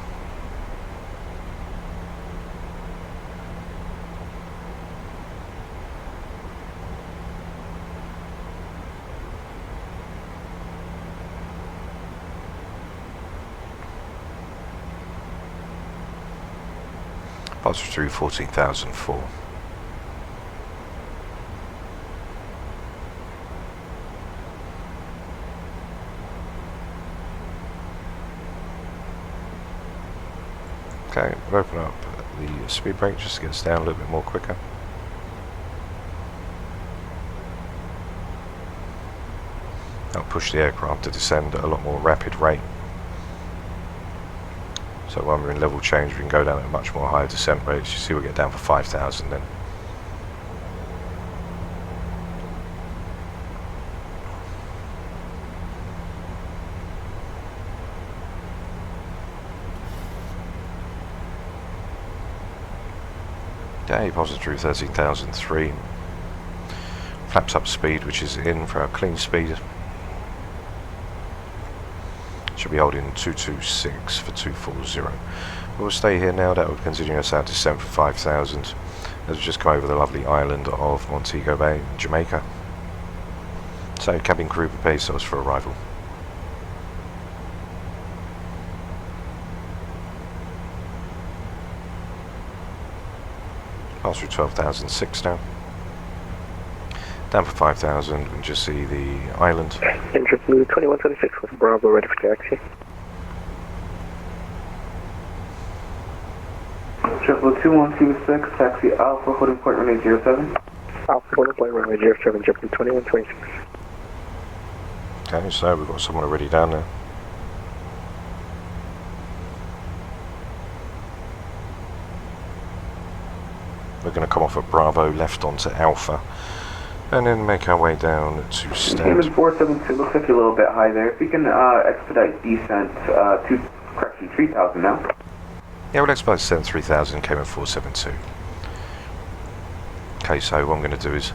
Pass through 14,004. Okay, we'll open up the speed brake just to get us down a little bit more quicker. That'll push the aircraft to descend at a lot more rapid rate. So when we're in level change we can go down at a much more higher descent rates. You see we'll get down for 5,000 then. Okay, positive through 13,003. Flaps up speed, which is in for our clean speed. Should be holding 226 for 240. We'll stay here now. That will continue us out to 7 for 5,000 as we just come over the lovely island of Montego Bay, Jamaica. So cabin crew prepare yourselves for arrival. Pass through 12,006 now. Down for 5,000, we can just see the island. JetBlue 2126 with Bravo ready for taxi. JetBlue 2126, taxi Alpha, holding point runway 07. Alpha holding point runway 07, JetBlue 2126. Okay, so we've got someone already down there. We're going to come off at Bravo, left onto Alpha, and then make our way down to stand. Cayman 472, looks like you're a little bit high there. If you can expedite descent to, correction, 3,000 now. Yeah, we'll expedite descent 3,000, Cayman 472. Okay, so what I'm going to do is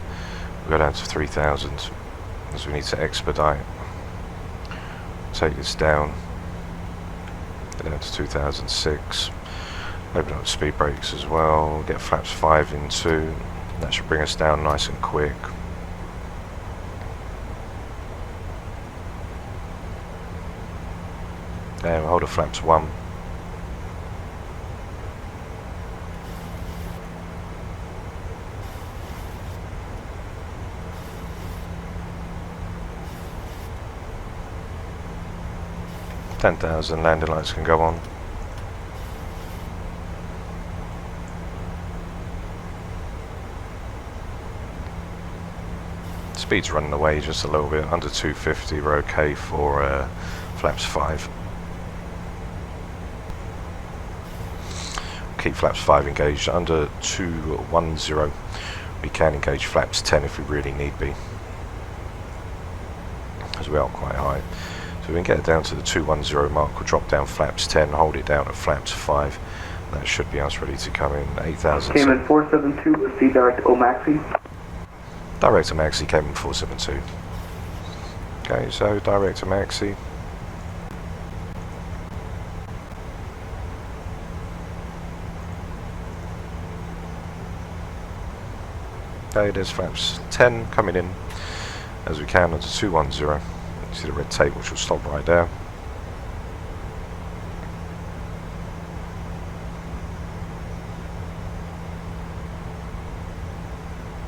we'll go down to 3,000, as we need to expedite. Take this down, get down to 2006. Open up the speed brakes as well, get flaps 5 in 2, that should bring us down nice and quick. And we'll hold the flaps 1. $10,000 landing lights can go on. Speed's running away just a little bit, under 250, we're okay for flaps 5. Keep flaps 5 engaged, under 210 we can engage flaps 10 if we really need be, as we are quite high. So we can get it down to the 210 mark, we'll drop down flaps 10, hold it down at flaps 5. That should be us ready to come in. 8,000. Cayman 472, proceed direct Omaxi. Direct to Maxi, Cayman 472. Okay, so direct to Maxi. Okay, there's flaps 10 coming in as we can onto 210. You see the red tape which will stop right there.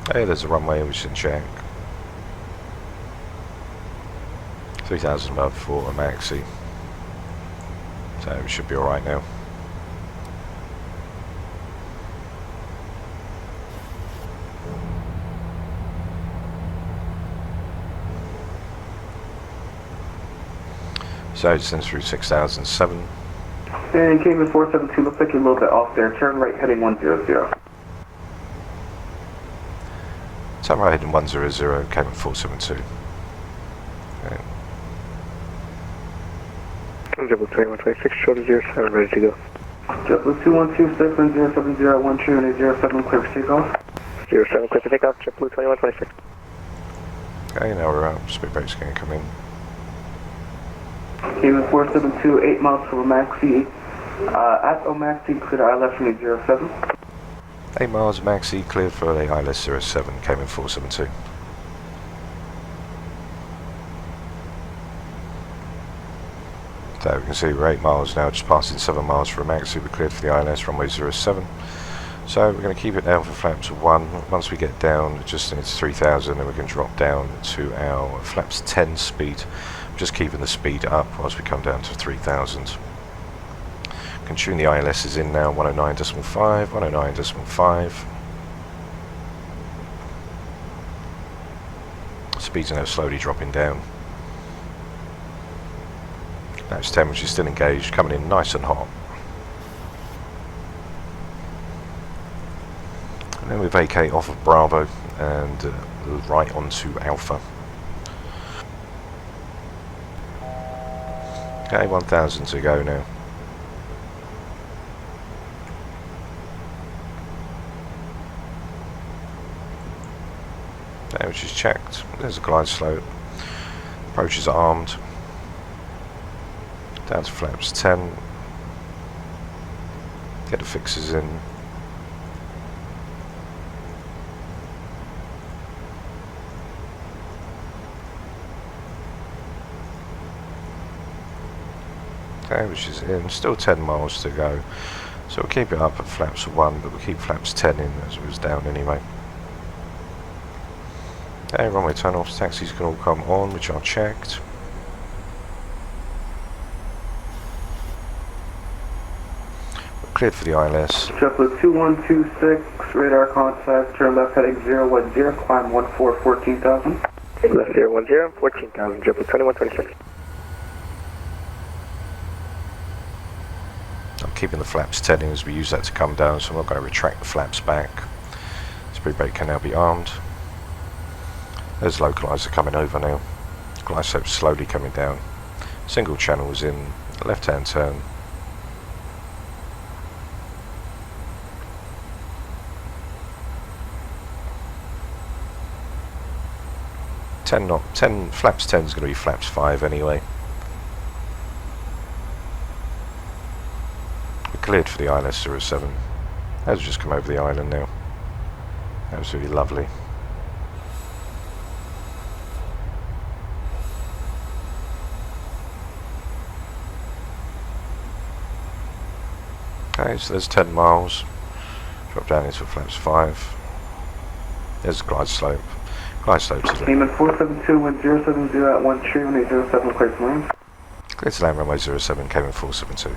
Okay, there's a runway which is in check. 3,000 above for a Maxi. So we should be alright now. So descends through 6,007. And Cayman 472, looks like you're a little bit off there. Turn right heading 100. Turn right heading 100, Cayman 472. Okay. JetBlue 2126, shorter 07, ready to go. JetBlue 2126 and 070 1207, clear for takeoff. 07, clear for takeoff, JetBlue 2126. Okay, now we're up. Speed brake's going to come in. Cayman 472, 8 miles from Omaxi. At Omaxi, clear to ILS from 07. 8 miles Maxi, cleared for the ILS 07, Cayman 472. So we can see we're 8 miles now, just passing 7 miles for a Maxi, we're cleared for the ILS runway 07. So we're going to keep it down for flaps 1. Once we get down, just it's 3,000, then we can drop down to our flaps 10 speed. Just keeping the speed up whilst we come down to 3,000. Can tune the ILS is in now, 109.5, 109.5. Speeds are now slowly dropping down. That's 10, which is still engaged, coming in nice and hot. And then we vacate off of Bravo and right onto Alpha. Okay, 1,000 to go now. Okay, which is checked. There's a glide slope. Approach is armed. Down to flaps 10. Get the fixes in. Okay, which is in. Still 10 miles to go. So we'll keep it up at flaps 1, but we'll keep flaps 10 in as it was down anyway. Okay, runway turn-offs, taxis can all come on, which are checked. We're cleared for the ILS. JetBlue 2126, radar contact, turn left heading 010, climb 14, 14,000. Left 010, 14,000, JetBlue 2126. I'm keeping the flaps 10 in as we use that to come down, so I'm not going to retract the flaps back. Speed brake can now be armed. There's localizer coming over now. Glide slope slowly coming down. Single channels in, left hand turn. Flaps 10 is going to be flaps 5 anyway. We're cleared for the ILS 07. As we just come over the island now. Absolutely lovely. Okay, so there's 10 miles. Drop down into flaps 5. There's a glide slope. Glide slope to the Cayman 472, wind 070 at 1 tree, 1807, clear to land. clear to land, runway 07, Cayman 472.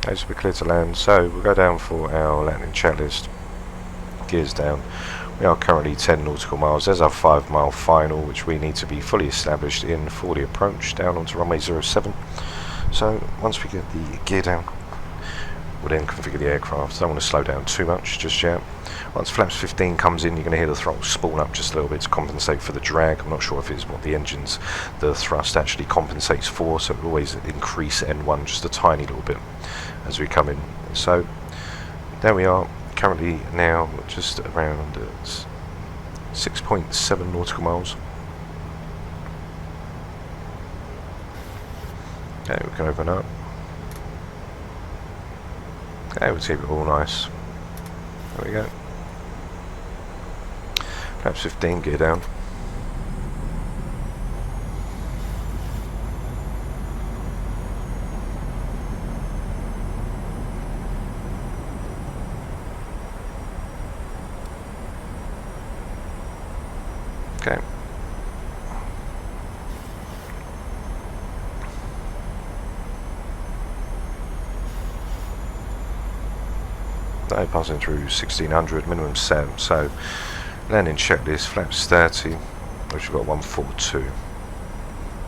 Okay, so we're clear to land, so we'll go down for our landing checklist. Gears down. We are currently 10 nautical miles. There's our 5 mile final, which we need to be fully established in for the approach down onto runway 07. So once we get the gear down, we'll then configure the aircraft. Don't want to slow down too much just yet. Once flaps 15 comes in, you're going to hear the throttle spawn up just a little bit to compensate for the drag. I'm not sure if it's what the engine's, the thrust actually compensates for, so it'll always increase N1 just a tiny little bit as we come in. So there we are, currently now just around 6.7 nautical miles. Okay, we can open up. Okay, we'll keep it all nice. There we go. Perhaps 15, gear down. Okay. Now passing through 1600, minimum set, so landing checklist, flaps 30, which we've got 142.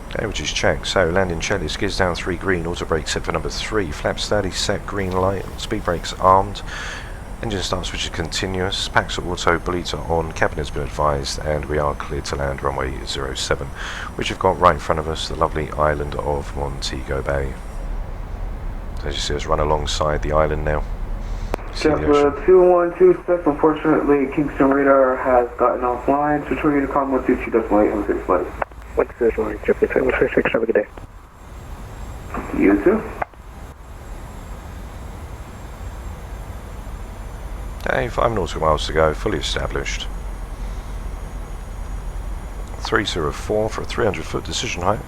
Okay, which is checked. So landing checklist, gears down 3 green, auto brake set for number 3, flaps 30 set, green light, speed brakes armed, engine start switch is continuous, packs are auto, bleeds are on, cabin has been advised, and we are cleared to land runway 07, which we've got right in front of us, the lovely island of Montego Bay. As you see us run alongside the island now. JetBlue 2126, unfortunately Kingston radar has gotten offline, so turn you to com 122.8, have a good flight. 121, JetBlue 2126, have a good day. You too. Okay, 5 nautical miles to go, fully established. 304 for a 300 foot decision height.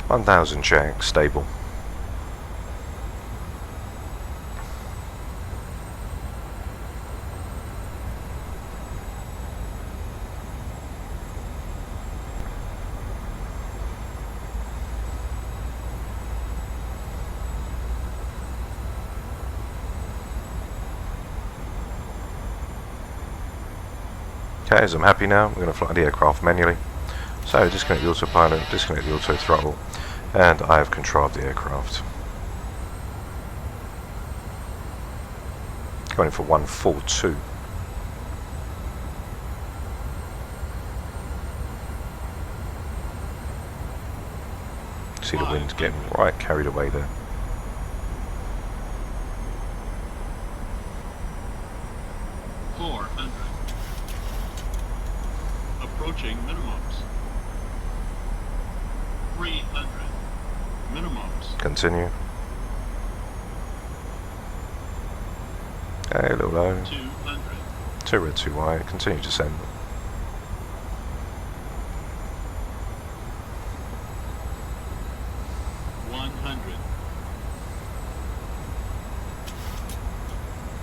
1000 check, stable. Okay, as I'm happy now, we're going to fly the aircraft manually. So disconnect the autopilot, disconnect the auto throttle, and I have control of the aircraft. Going in for 142. See the wind getting right carried away there. Approaching minimums. 300. Minimums. Continue. Okay, a little low. 200. 2 red, 2 white. Continue descent.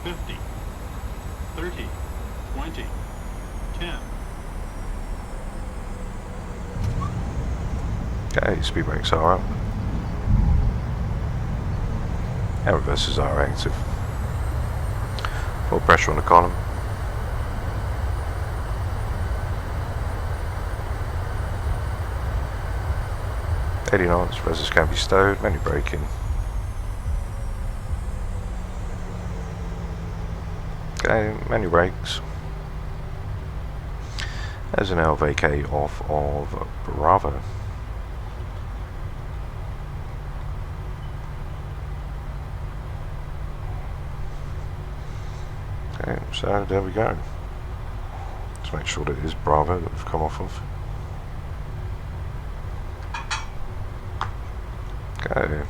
$50, 30, 20, 10. Okay, speed brakes are up. Air reversers are active. Full pressure on the column. $80 knots, reversers can be stowed, manual braking. Okay, manual brakes. There's an LVK off of Bravo. Okay, so there we go. Let's make sure that it is Bravo that we've come off of. Okay.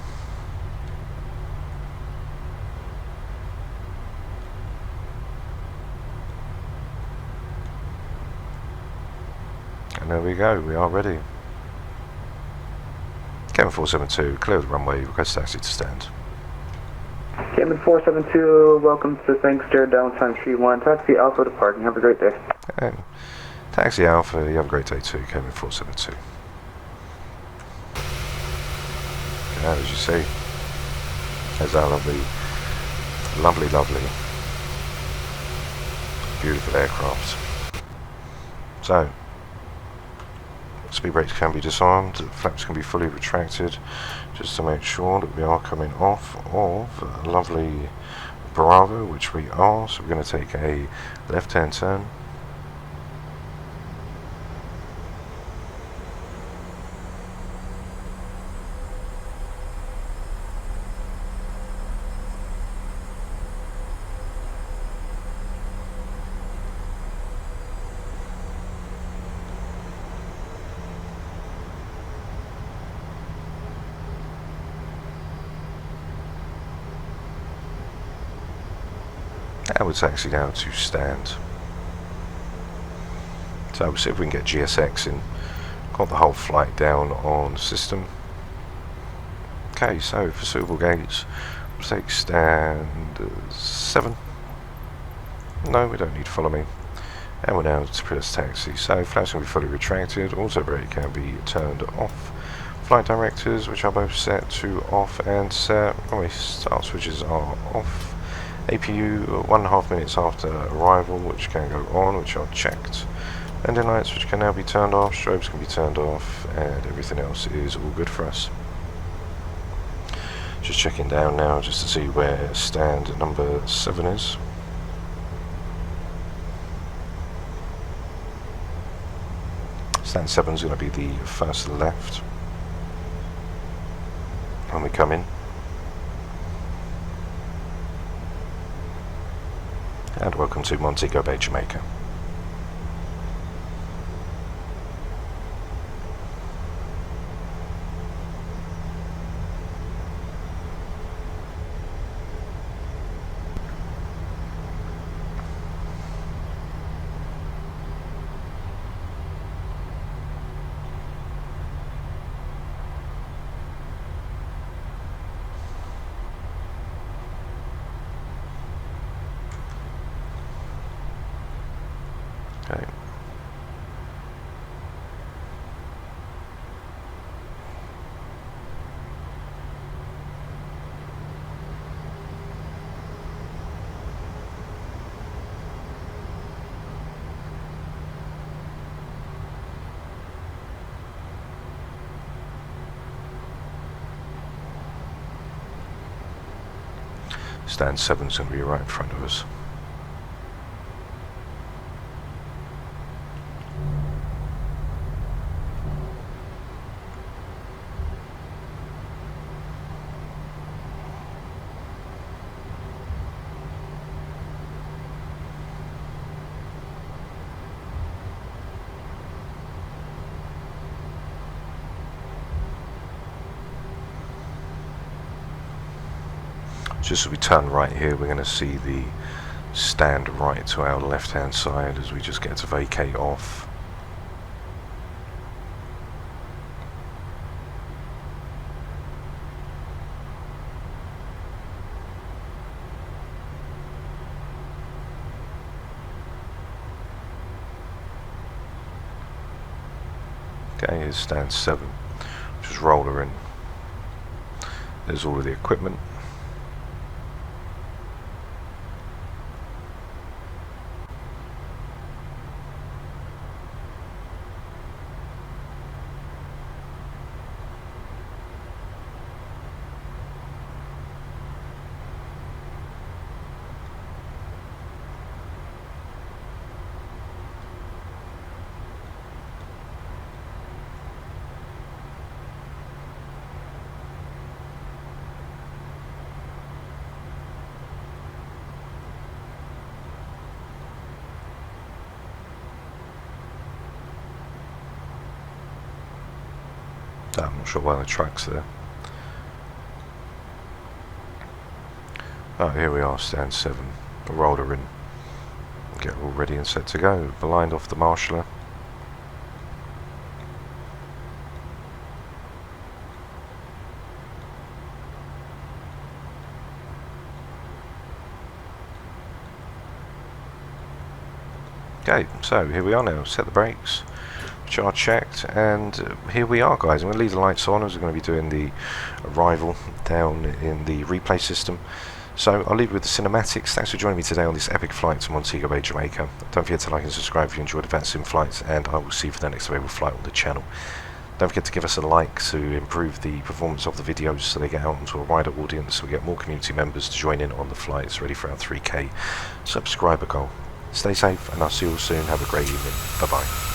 And there we go, we are ready. Cayman 472, clear the runway, request taxi to stand. Cayman 472, welcome to Thankster, downtime 31, taxi Alpha to parking, have a great day. Okay. Taxi Alpha, you have a great day too, Cayman 472. Okay, as you see, there's our lovely, beautiful aircraft. So, speed brakes can be disarmed, the flaps can be fully retracted, just to make sure that we are coming off of lovely Bravo, which we are. So we're going to take a left-hand turn. And we'll taxi down to stand. So we'll see if we can get GSX in. Got the whole flight down on system. Okay, so for suitable gates, we'll take stand 7. No, we don't need to follow me. And we're now to press taxi. So flaps can be fully retracted, auto brake can be turned off. Flight directors, which are both set to off and set. Runway start switches are off. APU 1.5 minutes after arrival, which can go on, which are checked. Landing lights, which can now be turned off, strobes can be turned off, and everything else is all good for us. Just checking down now just to see where stand number 7 is. Stand 7 is going to be the first left when we come in. And welcome to Montego Bay, Jamaica. Okay. Stand 7 is going to be right in front of us. Just as we turn right here, we're going to see the stand right to our left hand side as we just get to vacate off. Okay, here's stand 7, just roll her in. There's all of the equipment. I'm not sure why the truck's there. Oh, here we are, stand 7. We'll roll her in. Get her all ready and set to go. Aligned off the marshaller. Okay, so here we are now. Set the brakes. Charge checked, and here we are, guys. I'm going to leave the lights on as we're going to be doing the arrival down in the replay system. So I'll leave you with the cinematics. Thanks for joining me today on this epic flight to Montego Bay, Jamaica. Don't forget to like and subscribe if you enjoyed the Vatsim flights, and I will see you for the next available flight on the channel. Don't forget to give us a like to improve the performance of the videos so they get out into a wider audience, so we get more community members to join in on the flights ready for our 3K subscriber goal. Stay safe, and I'll see you all soon. Have a great evening. Bye bye.